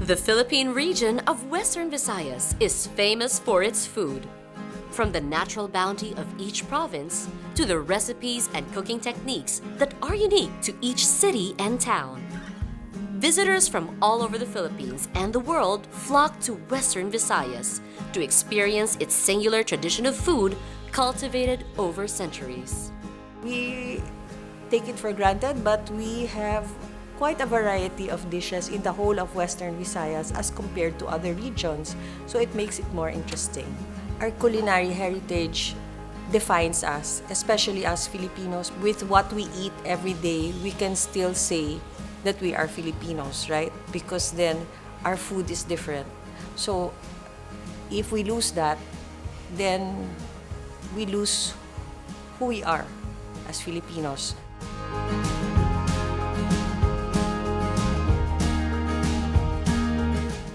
The Philippine region of Western Visayas is famous for its food. From the natural bounty of each province to the recipes and cooking techniques that are unique to each city and town. Visitors from all over the Philippines and the world flock to Western Visayas to experience its singular tradition of food cultivated over centuries. We take it for granted, but we have quite a variety of dishes in the whole of Western Visayas as compared to other regions, so it makes it more interesting. Our culinary heritage defines us, especially as Filipinos. With what we eat every day, we can still say that we are Filipinos, right? Because then our food is different. So if we lose that, then we lose who we are as Filipinos.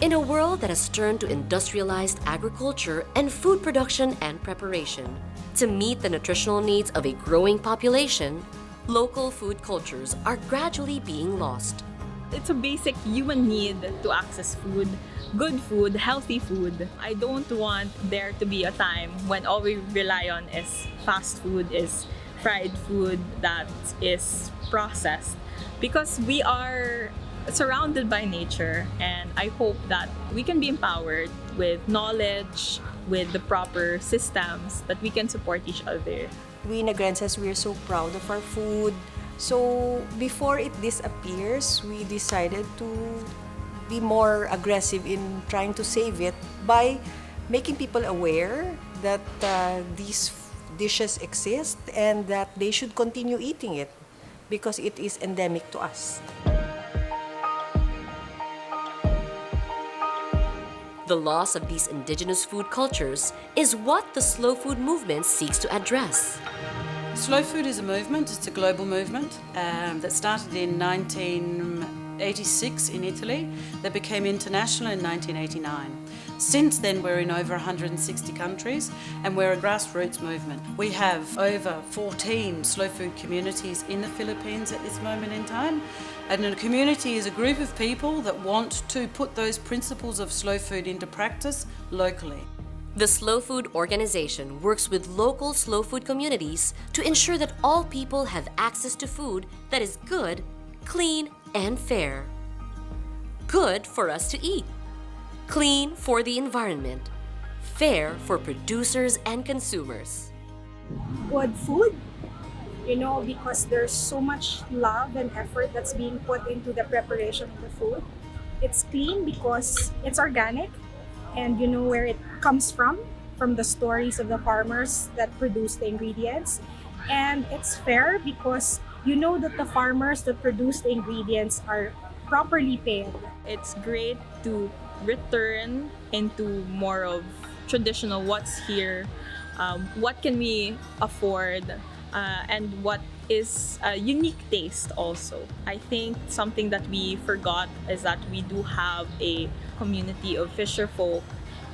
In a world that has turned to industrialized agriculture and food production and preparation, to meet the nutritional needs of a growing population, local food cultures are gradually being lost. It's a basic human need to access food, good food, healthy food. I don't want there to be a time when all we rely on is fast food, is fried food that is processed. Because we are surrounded by nature, and I hope that we can be empowered with knowledge, with the proper systems that we can support each other. We Negrenses, we are so proud of our food. So before it disappears, we decided to be more aggressive in trying to save it by making people aware that these dishes exist and that they should continue eating it because it is endemic to us. The loss of these indigenous food cultures is what the slow food movement seeks to address. Slow food is a movement, it's a global movement that started in 1986 in Italy, that became international in 1989. Since then, we're in over 160 countries and we're a grassroots movement. We have over 14 slow food communities in the Philippines at this moment in time. And a community is a group of people that want to put those principles of slow food into practice locally. The Slow Food Organization works with local slow food communities to ensure that all people have access to food that is good, clean, and fair. Good for us to eat, clean for the environment, fair for producers and consumers. Good food, because there's so much love and effort that's being put into the preparation of the food. It's clean because it's organic and you know where it comes from the stories of the farmers that produce the ingredients. And it's fair because you know that the farmers that produce the ingredients are properly paid. It's great to return into more of traditional what's here, what can we afford, and what is a unique taste also. I think something that we forgot is that we do have a community of fisher folk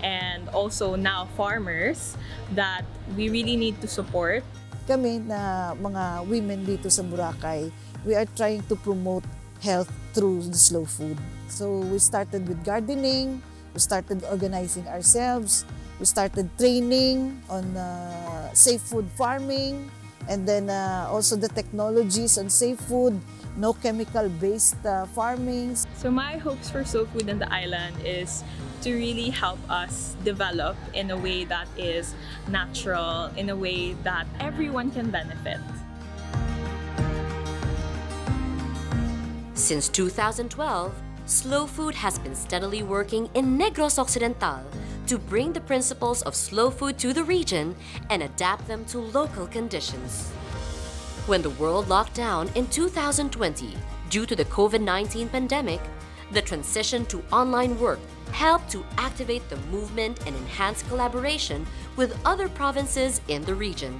and also now farmers that we really need to support. Kami na mga women dito sa Boracay, we are trying to promote health through the slow food. So we started with gardening, we started organizing ourselves, we started training on safe food farming, and then also the technologies on safe food, no chemical-based farming. So my hopes for slow food in the island is to really help us develop in a way that is natural, in a way that everyone can benefit. Since 2012, Slow Food has been steadily working in Negros Occidental to bring the principles of slow food to the region and adapt them to local conditions. When the world locked down in 2020 due to the COVID-19 pandemic, the transition to online work helped to activate the movement and enhance collaboration with other provinces in the region.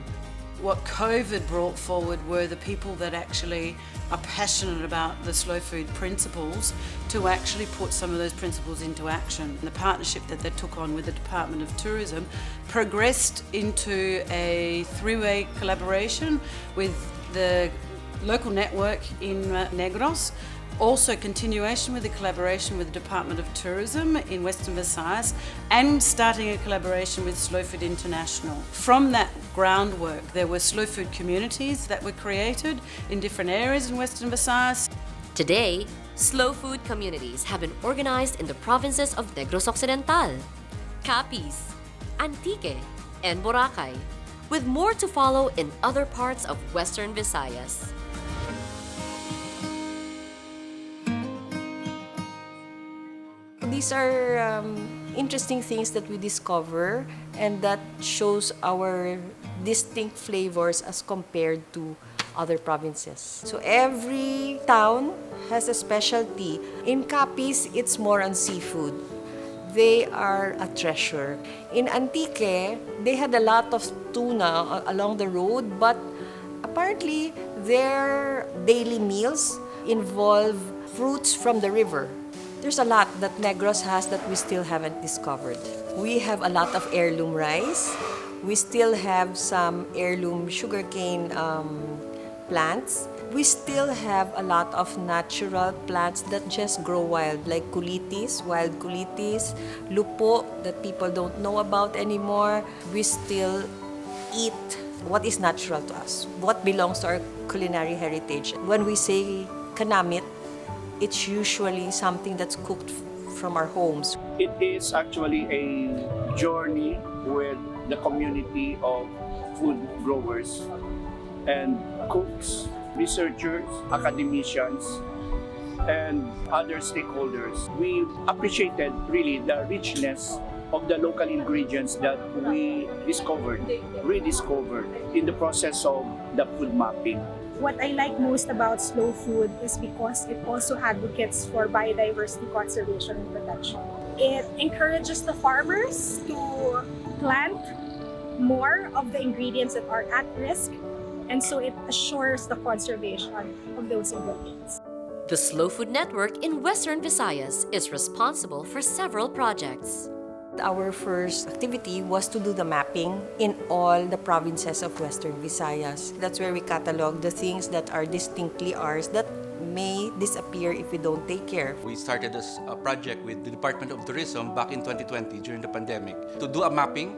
What COVID brought forward were the people that actually are passionate about the slow food principles to actually put some of those principles into action. The partnership that they took on with the Department of Tourism progressed into a three-way collaboration with the local network in Negros, Also, continuation with the collaboration with the Department of Tourism in Western Visayas and starting a collaboration with Slow Food International. From that groundwork, there were slow food communities that were created in different areas in Western Visayas. Today, slow food communities have been organized in the provinces of Negros Occidental, Capiz, Antique, and Boracay, with more to follow in other parts of Western Visayas. These are interesting things that we discover and that shows our distinct flavors as compared to other provinces. So every town has a specialty. In Capiz, it's more on seafood. They are a treasure. In Antique, they had a lot of tuna along the road, but apparently their daily meals involve fruits from the river. There's a lot that Negros has that we still haven't discovered. We have a lot of heirloom rice. We still have some heirloom sugarcane plants. We still have a lot of natural plants that just grow wild, like kulitis, wild kulitis, lupo that people don't know about anymore. We still eat what is natural to us, what belongs to our culinary heritage. When we say kanamit, it's usually something that's cooked from our homes. It is actually a journey with the community of food growers and cooks, researchers, academicians, and other stakeholders. We appreciated really the richness of the local ingredients that we rediscovered in the process of the food mapping. What I like most about slow food is because it also advocates for biodiversity conservation and protection. It encourages the farmers to plant more of the ingredients that are at risk, and so it assures the conservation of those ingredients. The Slow Food Network in Western Visayas is responsible for several projects. Our first activity was to do the mapping in all the provinces of Western Visayas. That's where we catalog the things that are distinctly ours that may disappear if we don't take care. We started this project with the Department of Tourism back in 2020 during the pandemic to do a mapping,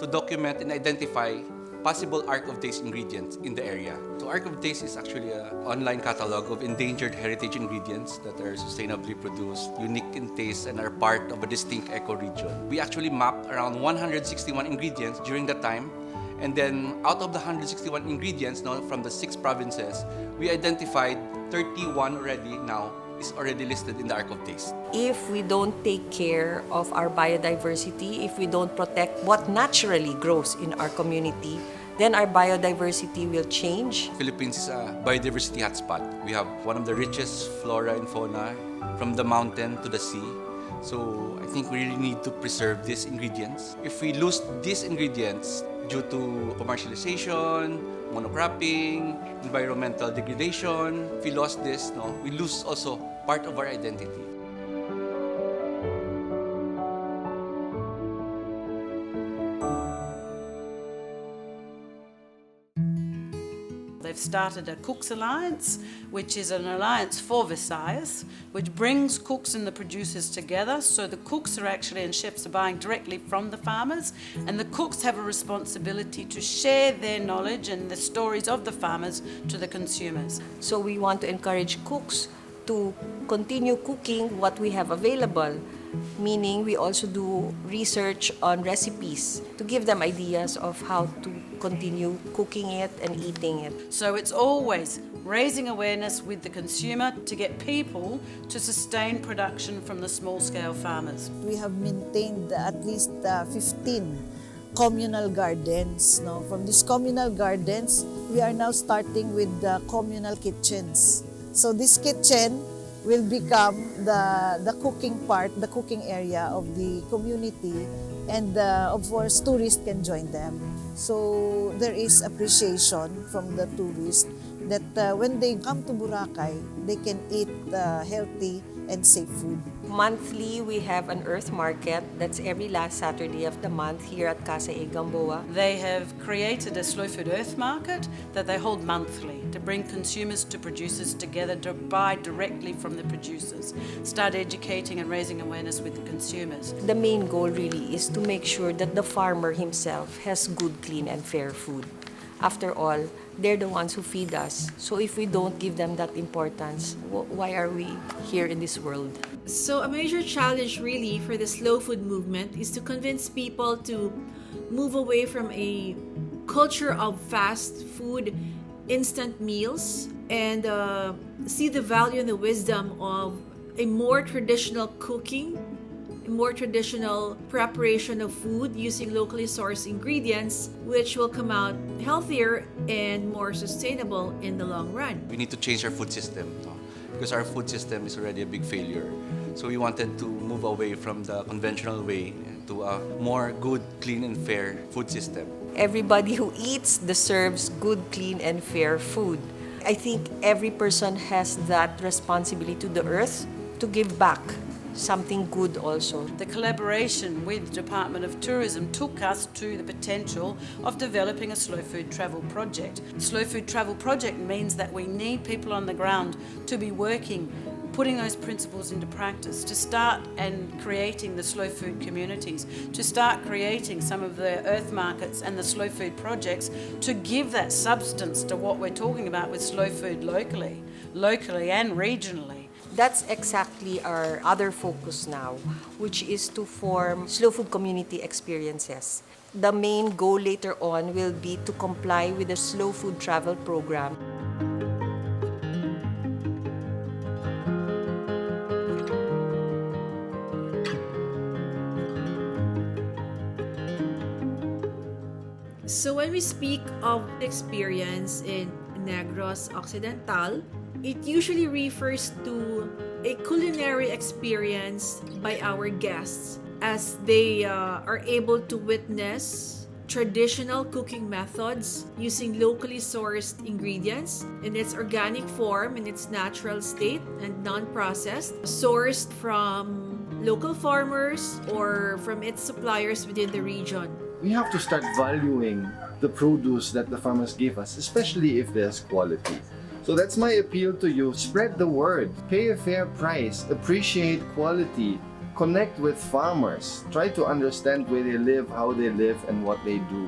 to document and identify possible Ark of Taste ingredients in the area. So Ark of Taste is actually an online catalog of endangered heritage ingredients that are sustainably produced, unique in taste, and are part of a distinct ecoregion. We actually mapped around 161 ingredients during that time, and then out of the 161 ingredients now from the 6 provinces, we identified 31 already now is already listed in the Ark of Taste. If we don't take care of our biodiversity, if we don't protect what naturally grows in our community, then our biodiversity will change. Philippines is a biodiversity hotspot. We have one of the richest flora and fauna from the mountain to the sea. So I think we really need to preserve these ingredients. If we lose these ingredients due to commercialization, monocropping, environmental degradation, if we lost this, we lose also part of our identity. They've started a Cooks Alliance, which is an alliance for Visayas, which brings cooks and the producers together. So the cooks are actually, and chefs are buying directly from the farmers, and the cooks have a responsibility to share their knowledge and the stories of the farmers to the consumers. So we want to encourage cooks to continue cooking what we have available, meaning we also do research on recipes to give them ideas of how to continue cooking it and eating it. So it's always raising awareness with the consumer to get people to sustain production from the small-scale farmers. We have maintained at least 15 communal gardens. From these communal gardens, we are now starting with the communal kitchens. So this kitchen will become the cooking part, the cooking area of the community, and of course tourists can join them. So there is appreciation from the tourists that when they come to Boracay, they can eat healthy and safe food. Monthly, we have an Earth Market. That's every last Saturday of the month here at Casa A Gamboa. They have created a slow food earth market that they hold monthly to bring consumers to producers together to buy directly from the producers, start educating and raising awareness with the consumers. The main goal really is to make sure that the farmer himself has good, clean, and fair food. After all, they're the ones who feed us. So if we don't give them that importance, why are we here in this world? So a major challenge really for the slow food movement is to convince people to move away from a culture of fast food, instant meals, and see the value and the wisdom of a more traditional cooking, a more traditional preparation of food using locally sourced ingredients, which will come out healthier and more sustainable in the long run. We need to change our food system, no? Because our food system is already a big failure. So we wanted to move away from the conventional way to a more good, clean, and fair food system. Everybody who eats deserves good, clean, and fair food. I think every person has that responsibility to the earth to give back something good also. The collaboration with the Department of Tourism took us to the potential of developing a slow food travel project. The slow food travel project means that we need people on the ground to be working, putting those principles into practice, to start and creating the slow food communities, to start creating some of the earth markets and the slow food projects to give that substance to what we're talking about with slow food locally and regionally. That's exactly our other focus now, which is to form slow food community experiences. The main goal later on will be to comply with the slow food travel program. So when we speak of experience in Negros Occidental, it usually refers to a culinary experience by our guests as they are able to witness traditional cooking methods using locally sourced ingredients in its organic form, in its natural state, and non-processed, sourced from local farmers or from its suppliers within the region. We have to start valuing the produce that the farmers give us, especially if there's quality. So that's my appeal to you. Spread the word, pay a fair price, appreciate quality, connect with farmers, try to understand where they live, how they live, and what they do.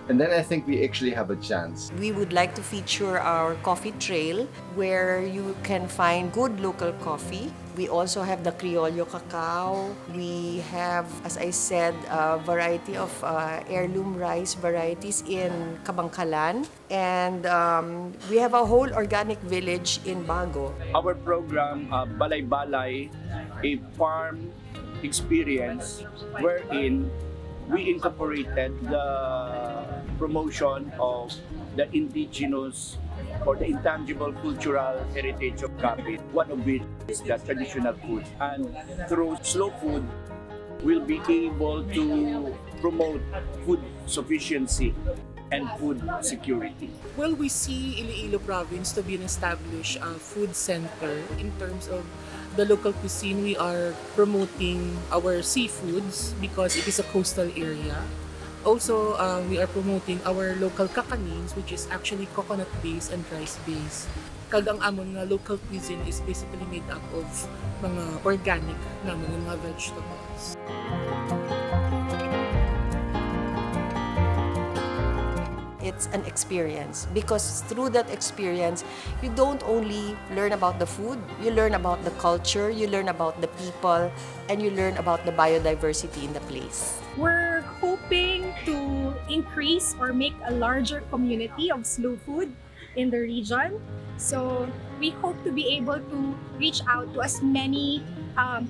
And then I think we actually have a chance. We would like to feature our coffee trail where you can find good local coffee. We also have the Criollo cacao. We have, as I said, a variety of heirloom rice varieties in Kabangkalan. And we have a whole organic village in Bago. Our program, Balay Balay, a farm experience wherein we incorporated the promotion of the indigenous or the intangible cultural heritage of Capiz, one of which is the traditional food. And through slow food, we'll be able to promote food sufficiency and food security. Well, we see Iloilo province to be an established food center in terms of the local cuisine. We are promoting our seafoods because it is a coastal area. Also, we are promoting our local kakanins, which is actually coconut-based and rice-based. Kag ang amon na local cuisine is basically made up of mga organic naman, mga vegetables. It's an experience because through that experience, you don't only learn about the food, you learn about the culture, you learn about the people, and you learn about the biodiversity in the place. We're hoping to increase or make a larger community of slow food in the region. So we hope to be able to reach out to as many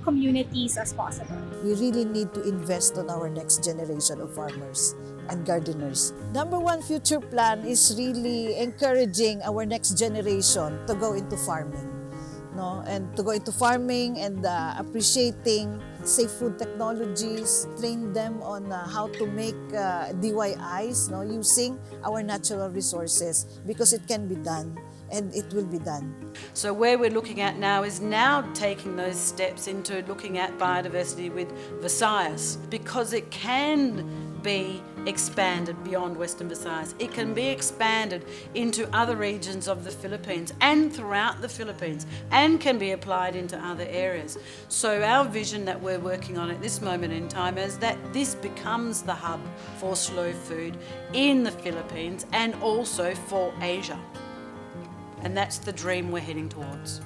communities as possible. We really need to invest on our next generation of farmers and gardeners. Number one future plan is really encouraging our next generation to go into farming. No? And to go into farming and appreciating safe food technologies, train them on how to make DIYs, no? Using our natural resources because it can be done. and it will be done. So where we're looking at now is now taking those steps into looking at biodiversity with Visayas, because it can be expanded beyond Western Visayas. It can be expanded into other regions of the Philippines and throughout the Philippines, and can be applied into other areas. So our vision that we're working on at this moment in time is that this becomes the hub for slow food in the Philippines and also for Asia. And that's the dream we're heading towards.